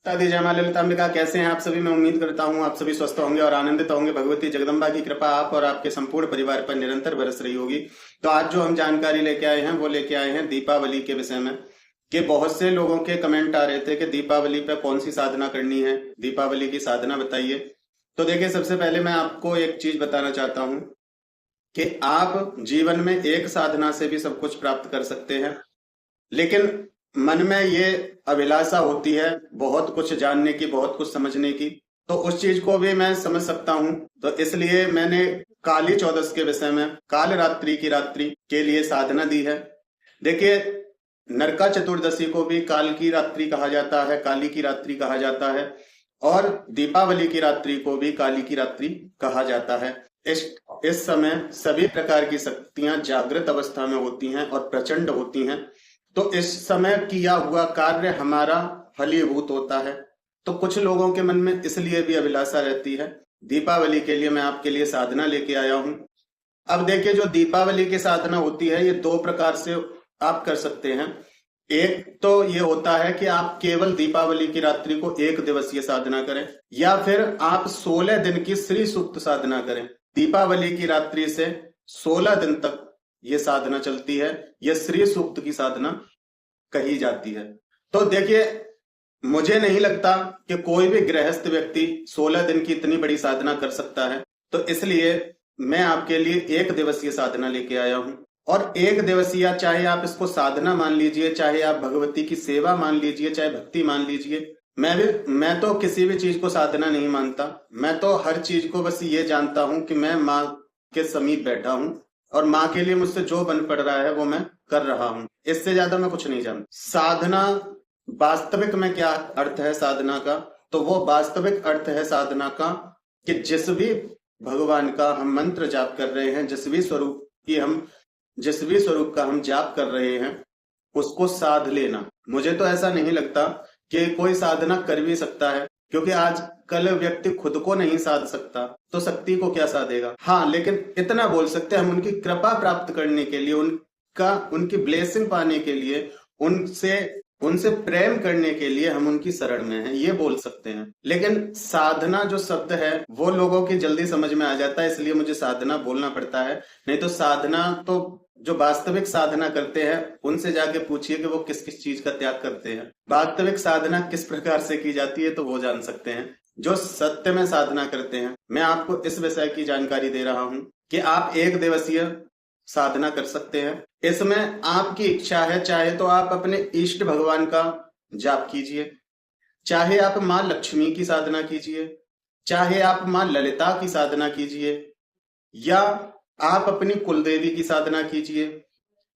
दादी जय मां ललिताम्बिका, कैसे हैं आप सभी। मैं उम्मीद करता हूं आप सभी स्वस्थ होंगे और आनंदित होंगे। भगवती जगदम्बा की कृपा आप और आपके संपूर्ण परिवार पर निरंतर बरस रही होगी। तो आज जो हम जानकारी लेके आए हैं वो लेके आए हैं दीपावली के विषय में। कि बहुत से लोगों के कमेंट आ रहे थे कि दीपावली पे कौन सी साधना करनी है, दीपावली की साधना बताइए। तो देखिए, सबसे पहले मैं आपको एक चीज बताना चाहता हूँ कि आप जीवन में एक साधना से भी सब कुछ प्राप्त कर सकते हैं, लेकिन मन में ये अभिलाषा होती है बहुत कुछ जानने की, बहुत कुछ समझने की। तो उस चीज को भी मैं समझ सकता हूँ। तो इसलिए मैंने काली चौदस के विषय में, काल रात्रि की रात्रि के लिए साधना दी है। देखिए, नरका चतुर्दशी को भी काल की रात्रि कहा जाता है, काली की रात्रि कहा जाता है, और दीपावली की रात्रि को भी काली की रात्रि कहा जाता है। इस इस समय सभी प्रकार की शक्तियां जागृत अवस्था में होती हैं और प्रचंड होती हैं। तो इस समय किया हुआ कार्य हमारा फलीभूत होता है। तो कुछ लोगों के मन में इसलिए भी अभिलाषा रहती है। दीपावली के लिए मैं आपके लिए साधना लेके आया हूं। अब देखिए, जो दीपावली की साधना होती है ये दो प्रकार से आप कर सकते हैं। एक तो ये होता है कि आप केवल दीपावली की रात्रि को एक दिवसीय साधना करें, या फिर आप 16 दिन की श्री सूक्त साधना करें। दीपावली की रात्रि से 16 दिन तक ये साधना चलती है। यह श्री सूक्त की साधना कही जाती है। तो देखिए, मुझे नहीं लगता कि कोई भी गृहस्थ व्यक्ति 16 दिन की इतनी बड़ी साधना कर सकता है। तो इसलिए मैं आपके लिए एक दिवसीय साधना लेके आया हूं। और एक दिवसीय, चाहे आप इसको साधना मान लीजिए, चाहे आप भगवती की सेवा मान लीजिए, चाहे भक्ति मान लीजिए। मैं तो किसी भी चीज को साधना नहीं मानता। मैं तो हर चीज को बस ये जानता हूं कि मैं माँ के समीप बैठा हूं और माँ के लिए मुझसे जो बन पड़ रहा है वो मैं कर रहा हूं। इससे ज्यादा मैं कुछ नहीं जानता। साधना वास्तविक में क्या अर्थ है साधना का? तो वो वास्तविक अर्थ है साधना का कि जिस भी भगवान का हम मंत्र जाप कर रहे हैं, जिस भी स्वरूप का हम जाप कर रहे हैं, उसको साध लेना। मुझे तो ऐसा नहीं लगता कि कोई साधना कर भी सकता है, क्योंकि आजकल व्यक्ति खुद को नहीं साध सकता तो शक्ति को क्या साधेगा। हाँ, लेकिन इतना बोल सकते हैं, हम उनकी कृपा प्राप्त करने के लिए, उनकी ब्लेसिंग पाने के लिए, उनसे उनसे प्रेम करने के लिए हम उनकी शरण में हैं, ये बोल सकते हैं। लेकिन साधना जो शब्द है वो लोगों की जल्दी समझ में आ जाता है, इसलिए मुझे साधना बोलना पड़ता है। नहीं तो साधना तो जो वास्तविक साधना करते हैं उनसे जाके पूछिए कि वो किस किस चीज का त्याग करते हैं। वास्तविक साधना किस प्रकार से की जाती है तो वो जान सकते हैं जो सत्य में साधना करते हैं। मैं आपको इस विषय की जानकारी दे रहा हूं कि आप एक दिवसीय साधना कर सकते हैं। इसमें आपकी इच्छा है, चाहे तो आप अपने इष्ट भगवान का जाप कीजिए, चाहे आप माँ लक्ष्मी की साधना कीजिए, चाहे आप माँ ललिता की साधना कीजिए, या आप अपनी कुलदेवी की साधना कीजिए,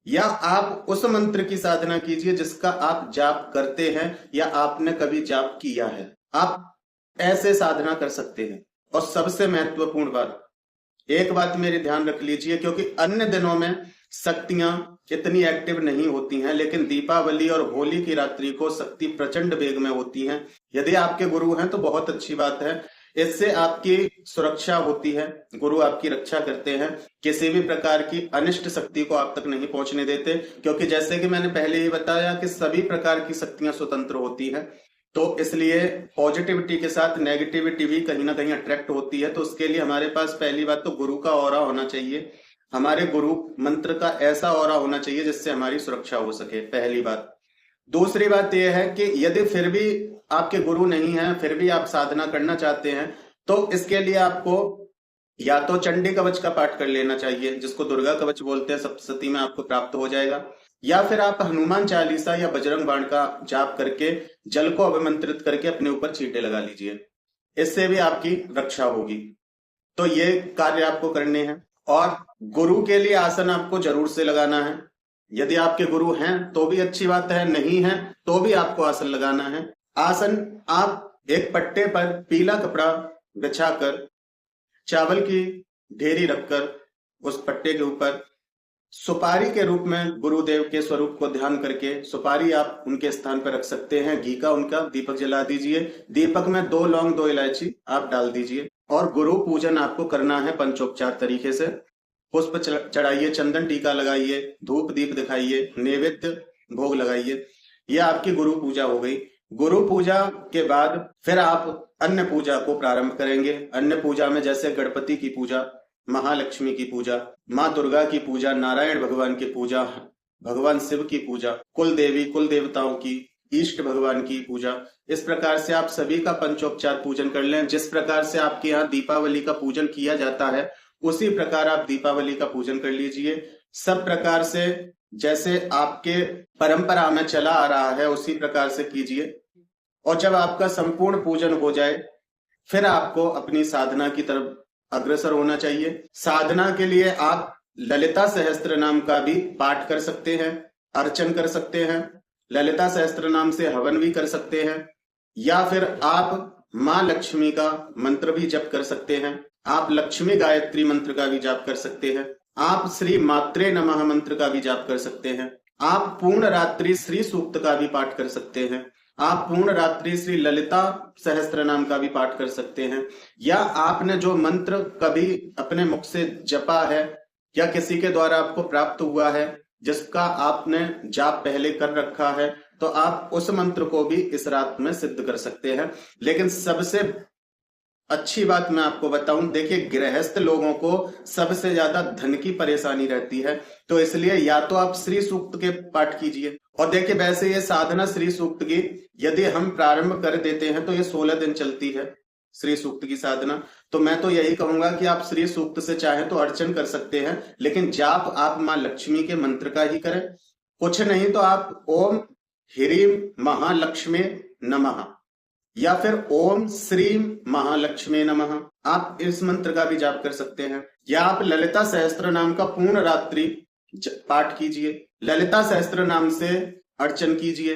या आप उस मंत्र की साधना कीजिए जिसका आप जाप करते हैं या आपने कभी जाप किया है। आप ऐसे साधना कर सकते हैं। और सबसे महत्वपूर्ण बात, एक बात मेरी ध्यान रख लीजिए, क्योंकि अन्य दिनों में शक्तियां इतनी एक्टिव नहीं होती हैं, लेकिन दीपावली और होली की रात्रि को शक्ति प्रचंड वेग में होती हैं। यदि आपके गुरु हैं तो बहुत अच्छी बात है, इससे आपकी सुरक्षा होती है, गुरु आपकी रक्षा करते हैं, किसी भी प्रकार की अनिष्ट शक्ति को आप तक नहीं पहुंचने देते। क्योंकि जैसे कि मैंने पहले ही बताया कि सभी प्रकार की शक्तियां स्वतंत्र होती हैं, तो इसलिए पॉजिटिविटी के साथ नेगेटिविटी भी कहीं ना कहीं अट्रैक्ट होती है। तो उसके लिए हमारे पास पहली बात तो गुरु का ऑरा होना चाहिए, हमारे गुरु मंत्र का ऐसा ऑरा होना चाहिए जिससे हमारी सुरक्षा हो सके, पहली बात। दूसरी बात यह है कि यदि फिर भी आपके गुरु नहीं है, फिर भी आप साधना करना चाहते हैं, तो इसके लिए आपको या तो चंडी कवच का पाठ कर लेना चाहिए, जिसको दुर्गा कवच बोलते हैं, सप्तशती में आपको प्राप्त हो जाएगा। या फिर आप हनुमान चालीसा या बजरंग बाण का जाप करके जल को अभिमंत्रित करके अपने ऊपर छींटे लगा लीजिए, इससे भी आपकी रक्षा होगी। तो ये कार्य आपको करने हैं। और गुरु के लिए आसन आपको जरूर से लगाना है। यदि आपके गुरु हैं तो भी अच्छी बात है, नहीं है तो भी आपको आसन लगाना है। आसन आप एक पट्टे पर पीला कपड़ा बिछाकर, चावल की ढेरी रखकर, उस पट्टे के ऊपर सुपारी के रूप में गुरुदेव के स्वरूप को ध्यान करके सुपारी आप उनके स्थान पर रख सकते हैं। घी का उनका दीपक जला दीजिए, दीपक में 2 लौंग 2 इलायची आप डाल दीजिए। और गुरु पूजन आपको करना है पंचोपचार तरीके से। पुष्प चढ़ाइए, चंदन टीका लगाइए, धूप दीप दिखाइए, नैवेद्य भोग लगाइए। यह आपकी गुरु पूजा हो गई। गुरु पूजा के बाद फिर आप अन्य पूजा को प्रारंभ करेंगे। अन्य पूजा में जैसे गणपति की पूजा, महालक्ष्मी की पूजा, माँ दुर्गा की पूजा, नारायण भगवान की पूजा, भगवान शिव की पूजा, कुल देवी कुल देवताओं की, इष्ट भगवान की पूजा, इस प्रकार से आप सभी का पंचोपचार पूजन कर लें। जिस प्रकार से आपके यहाँ दीपावली का पूजन किया जाता है उसी प्रकार आप दीपावली का पूजन कर लीजिए। सब प्रकार से जैसे आपके परंपरा में चला आ रहा है उसी प्रकार से कीजिए। और जब आपका संपूर्ण पूजन हो जाए फिर आपको अपनी साधना की तरफ अग्रसर होना चाहिए। साधना के लिए आप ललिता सहस्त्र नाम का भी पाठ कर सकते हैं, अर्चन कर सकते हैं, ललिता सहस्त्र नाम से हवन भी कर सकते हैं, या फिर आप माँ लक्ष्मी का मंत्र भी जप कर सकते हैं। आप लक्ष्मी गायत्री मंत्र का भी जाप कर सकते हैं। आप श्री मात्रे नमः मंत्र का भी जाप कर सकते हैं। आप पूर्ण रात्रि श्री सूक्त का भी पाठ कर सकते हैं। आप पूर्ण रात्रि श्री ललिता सहस्त्र नाम का भी पाठ कर सकते हैं। या आपने जो मंत्र कभी अपने मुख से जपा है या किसी के द्वारा आपको प्राप्त हुआ है, जिसका आपने जाप पहले कर रखा है, तो आप उस मंत्र को भी इस रात में सिद्ध कर सकते हैं। लेकिन सबसे अच्छी बात मैं आपको बताऊं, देखिए गृहस्थ लोगों को सबसे ज्यादा धन की परेशानी रहती है, तो इसलिए या तो आप श्री सूक्त के पाठ कीजिए। और देखिए वैसे ये साधना श्री सूक्त की यदि हम प्रारंभ कर देते हैं तो ये 16 दिन चलती है श्री सूक्त की साधना। तो मैं तो यही कहूंगा कि आप श्री सूक्त से चाहें तो अर्चन कर सकते हैं, लेकिन जाप आप माँ लक्ष्मी के मंत्र का ही करें। कुछ नहीं तो आप ओम ह्रीं महालक्ष्मी नमः या फिर ओम श्रीं महालक्ष्मी नमः, आप इस मंत्र का भी जाप कर सकते हैं। या आप ललिता सहस्त्र नाम का पूर्ण रात्रि पाठ कीजिए, ललिता सहस्त्र नाम से अर्चन कीजिए।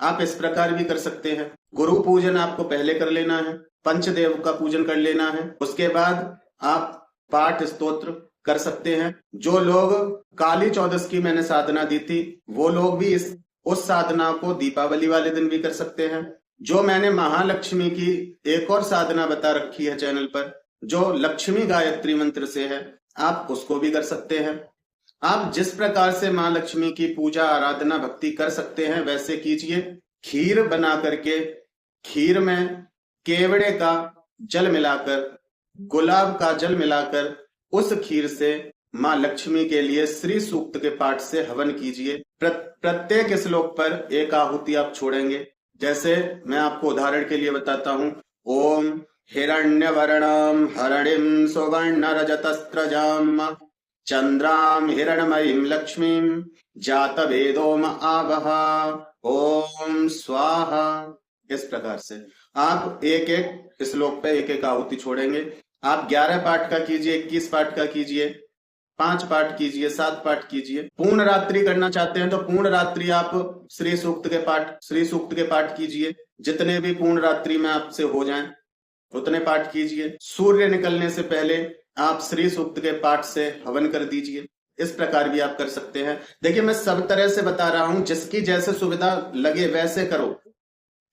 आप इस प्रकार भी कर सकते हैं। गुरु पूजन आपको पहले कर लेना है, पंचदेव का पूजन कर लेना है, उसके बाद आप पाठ स्तोत्र कर सकते हैं। जो लोग काली चौदस की मैंने साधना दी थी वो लोग भी उस साधना को दीपावली वाले दिन भी कर सकते हैं। जो मैंने महालक्ष्मी की एक और साधना बता रखी है चैनल पर, जो लक्ष्मी गायत्री मंत्र से है, आप उसको भी कर सकते हैं। आप जिस प्रकार से माँ लक्ष्मी की पूजा आराधना भक्ति कर सकते हैं वैसे कीजिए। खीर बना करके, खीर में केवड़े का जल मिलाकर, गुलाब का जल मिलाकर उस खीर से माँ लक्ष्मी के लिए श्री सूक्त के पाठ से हवन कीजिए। प्रत्येक श्लोक पर एक आहुति आप छोड़ेंगे। जैसे मैं आपको उदाहरण के लिए बताता हूं, ओम हिरण्यवर्णम हरणिम सुवर्ण रजतस्त्रजाम चंद्राम हिरणमयीं लक्ष्मीं जातवेदोम आवहा ओम स्वाहा। इस प्रकार से आप एक एक श्लोक पे एक एक आहुति छोड़ेंगे। आप 11 पाठ का कीजिए, 21 पाठ का कीजिए, 5 पाठ कीजिए, 7 पाठ कीजिए। पूर्ण रात्रि करना चाहते हैं तो पूर्ण रात्रि आप श्री सूक्त के पाठ कीजिए। जितने भी पूर्ण रात्रि में आपसे हो जाएं उतने पाठ कीजिए। सूर्य निकलने से पहले आप श्री सूक्त के पाठ से हवन कर दीजिए। इस प्रकार भी आप कर सकते हैं। देखिए मैं सब तरह से बता रहा हूं, जिसकी जैसे सुविधा लगे वैसे करो,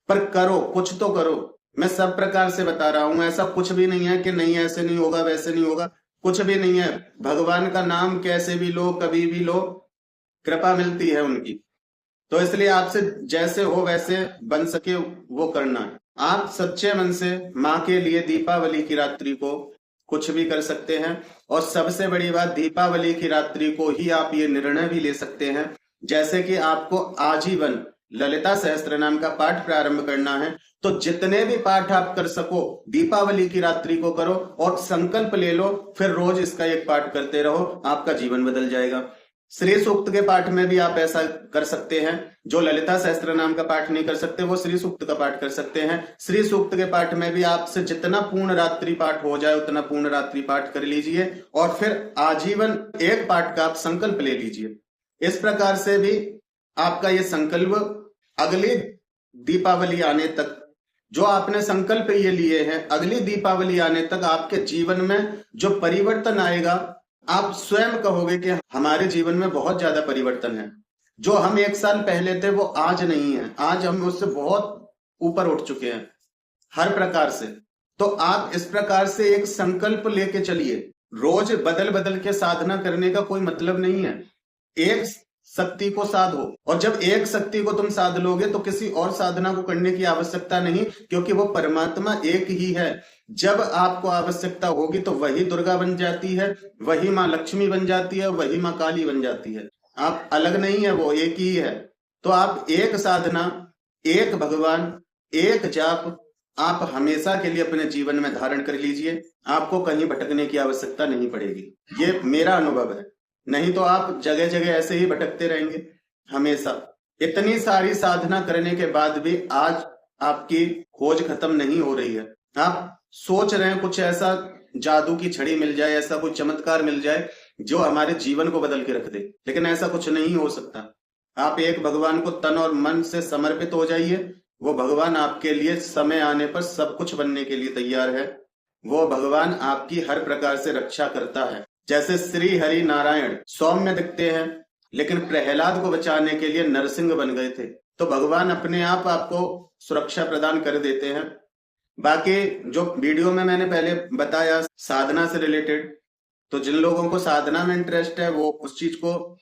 पर करो, कुछ तो करो। मैं सब प्रकार से बता रहा हूं, ऐसा कुछ भी नहीं है कि नहीं ऐसे नहीं होगा वैसे नहीं होगा, कुछ भी नहीं है। भगवान का नाम कैसे भी लो, कभी भी लो, कृपा मिलती है उनकी। तो इसलिए आपसे जैसे हो वैसे बन सके वो करना है। आप सच्चे मन से माँ के लिए दीपावली की रात्रि को कुछ भी कर सकते हैं। और सबसे बड़ी बात, दीपावली की रात्रि को ही आप ये निर्णय भी ले सकते हैं जैसे कि आपको आजीवन ललिता सहस्त्र नाम का पाठ प्रारंभ करना है, तो जितने भी पाठ आप कर सको दीपावली की रात्रि को करो और संकल्प ले लो, फिर रोज इसका एक पाठ करते रहो, आपका जीवन बदल जाएगा। श्री सूक्त के पाठ में भी आप ऐसा कर सकते हैं। जो ललिता सहस्त्र नाम का पाठ नहीं कर सकते वो श्री सूक्त का पाठ कर सकते हैं। श्री सूक्त के पाठ में भी आपसे जितना पूर्ण रात्रि पाठ हो जाए उतना पूर्ण रात्रि पाठ कर लीजिए और फिर आजीवन एक पाठ का आप संकल्प ले लीजिए। इस प्रकार से भी आपका ये संकल्प अगली दीपावली आने तक, जो आपने संकल्प ये लिए हैं, अगली दीपावली आने तक आपके जीवन में जो परिवर्तन आएगा, आप स्वयं कहोगे कि हमारे जीवन में बहुत ज्यादा परिवर्तन है। जो हम 1 साल पहले थे वो आज नहीं है, आज हम उससे बहुत ऊपर उठ चुके हैं हर प्रकार से। तो आप इस प्रकार से एक संकल्प लेके चलिए। रोज बदल बदल के साधना करने का कोई मतलब नहीं है। एक शक्ति को साधो। और जब एक शक्ति को तुम साध लोगे तो किसी और साधना को करने की आवश्यकता नहीं, क्योंकि वो परमात्मा एक ही है। जब आपको आवश्यकता होगी तो वही दुर्गा बन जाती है, वही माँ लक्ष्मी बन जाती है, वही माँ काली बन जाती है। आप अलग नहीं है, वो एक ही है। तो आप एक साधना, एक भगवान, एक जाप आप हमेशा के लिए अपने जीवन में धारण कर लीजिए। आपको कहीं भटकने की आवश्यकता नहीं पड़ेगी। ये मेरा अनुभव है। नहीं तो आप जगह जगह ऐसे ही भटकते रहेंगे हमेशा। इतनी सारी साधना करने के बाद भी आज आपकी खोज खत्म नहीं हो रही है। आप सोच रहे हैं कुछ ऐसा जादू की छड़ी मिल जाए, ऐसा कोई चमत्कार मिल जाए जो हमारे जीवन को बदल के रख दे, लेकिन ऐसा कुछ नहीं हो सकता। आप एक भगवान को तन और मन से समर्पित हो जाइए। वो भगवान आपके लिए समय आने पर सब कुछ बनने के लिए तैयार है। वो भगवान आपकी हर प्रकार से रक्षा करता है। जैसे श्री हरि नारायण सौम्य दिखते हैं, लेकिन प्रहलाद को बचाने के लिए नरसिंह बन गए थे। तो भगवान अपने आप आपको सुरक्षा प्रदान कर देते हैं। बाकी जो वीडियो में मैंने पहले बताया साधना से रिलेटेड, तो जिन लोगों को साधना में इंटरेस्ट है वो उस चीज को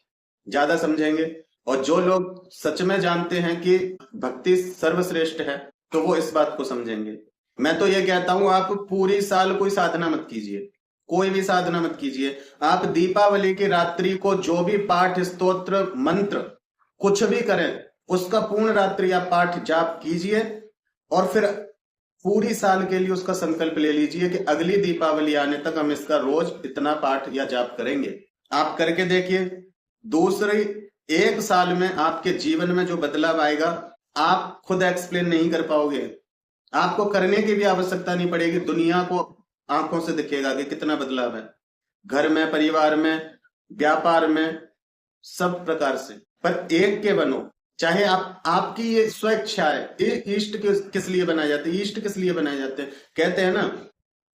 ज्यादा समझेंगे, और जो लोग सच में जानते हैं कि भक्ति सर्वश्रेष्ठ है तो वो इस बात को समझेंगे। मैं तो ये कहता हूं, आप पूरी साल कोई साधना मत कीजिए, कोई भी साधना मत कीजिए। आप दीपावली की रात्रि को जो भी पाठ, स्तोत्र, मंत्र कुछ भी करें, उसका पूर्ण रात्रि आप पाठ जाप कीजिए, और फिर पूरी साल के लिए उसका संकल्प ले लीजिए कि अगली दीपावली आने तक हम इसका रोज इतना पाठ या जाप करेंगे। आप करके देखिए, दूसरी एक साल में आपके जीवन में जो बदलाव आएगा आप खुद एक्सप्लेन नहीं कर पाओगे। आपको करने की भी आवश्यकता नहीं पड़ेगी, दुनिया को आंखों से दिखेगा कि कितना बदलाव है, घर में, परिवार में, व्यापार में, सब प्रकार से। पर एक के बनो, चाहे आपकी ये स्वेच्छा है। ये ईष्ट किस लिए बनाए जाते हैं? ईष्ट किस लिए बनाए जाते हैं? कहते हैं ना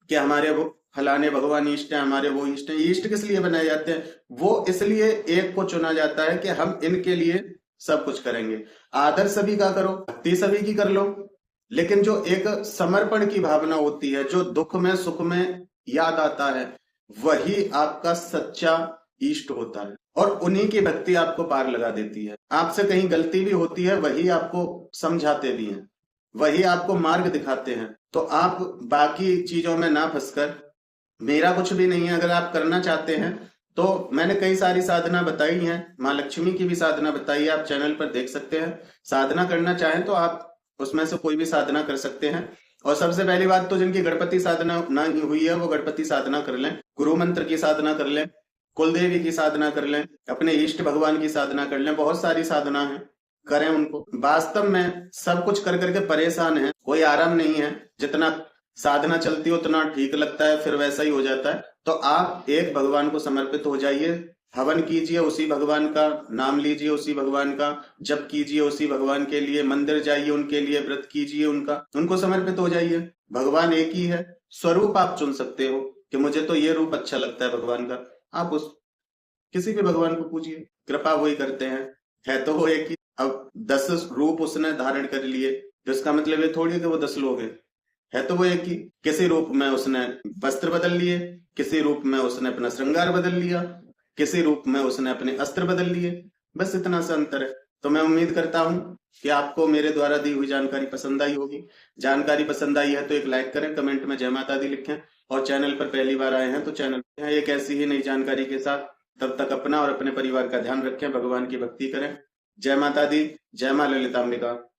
कि हमारे वो फलाने भगवान ईष्ट है, हमारे वो ईष्ट है। ईष्ट किस लिए बनाए जाते हैं? वो इसलिए एक को चुना जाता है कि हम इनके लिए सब कुछ करेंगे। आदर सभी का करो, भक्ति सभी की कर लो, लेकिन जो एक समर्पण की भावना होती है, जो दुख में सुख में याद आता है, वही आपका सच्चा इष्ट होता है। और उन्हीं की भक्ति आपको पार लगा देती है। आपसे कहीं गलती भी होती है, वही आपको समझाते भी हैं, वही आपको मार्ग दिखाते हैं। तो आप बाकी चीजों में ना फंसकर, मेरा कुछ भी नहीं है, अगर आप करना चाहते हैं तो मैंने कई सारी साधना बताई हैं, माँ लक्ष्मी की भी साधना बताई है, आप चैनल पर देख सकते हैं। साधना करना चाहें तो आप उसमें से कोई भी साधना कर सकते हैं। और सबसे पहली बात तो जिनकी गणपति साधना ना हुई है वो गणपति साधना कर लें, गुरु मंत्र की साधना कर लें, कुलदेवी की साधना कर लें, अपने इष्ट भगवान की साधना कर लें। बहुत सारी साधना है, करें उनको। वास्तव में सब कुछ कर करके परेशान है, कोई आराम नहीं है। जितना साधना चलती है उतना ठीक लगता है, फिर वैसा ही हो जाता है। तो आप एक भगवान को समर्पित हो जाइए, हवन कीजिए, उसी भगवान का नाम लीजिए, उसी भगवान का जप कीजिए, उसी भगवान के लिए मंदिर जाइए, उनके लिए व्रत कीजिए, उनको समर्पित हो जाइए। भगवान एक ही है। स्वरूप आप चुन सकते हो कि मुझे तो ये रूप अच्छा लगता है भगवान का, आप उस किसी भी भगवान को पूजिए, कृपा वही करते हैं। है तो वो एक ही। अब 10 रूप उसने धारण कर लिए, तो इसका मतलब ये थोड़ी है कि वो 10 लोग हैं। है तो वो एक ही। किसी रूप में उसने वस्त्र बदल लिए, किसी रूप में उसने अपना श्रृंगार बदल लिया, किसी रूप में उसने अपने अस्त्र बदल लिए, बस इतना सा अंतर है। तो मैं उम्मीद करता हूं कि आपको मेरे द्वारा दी हुई जानकारी पसंद आई होगी। जानकारी पसंद आई है तो एक लाइक करें, कमेंट में जय माता दी लिखें, और चैनल पर पहली बार आए हैं तो चैनल एक ऐसी ही नई जानकारी के साथ। तब तक अपना और अपने परिवार का ध्यान रखें, भगवान की भक्ति करें। जय माता दी, जय मां ललितांबिका।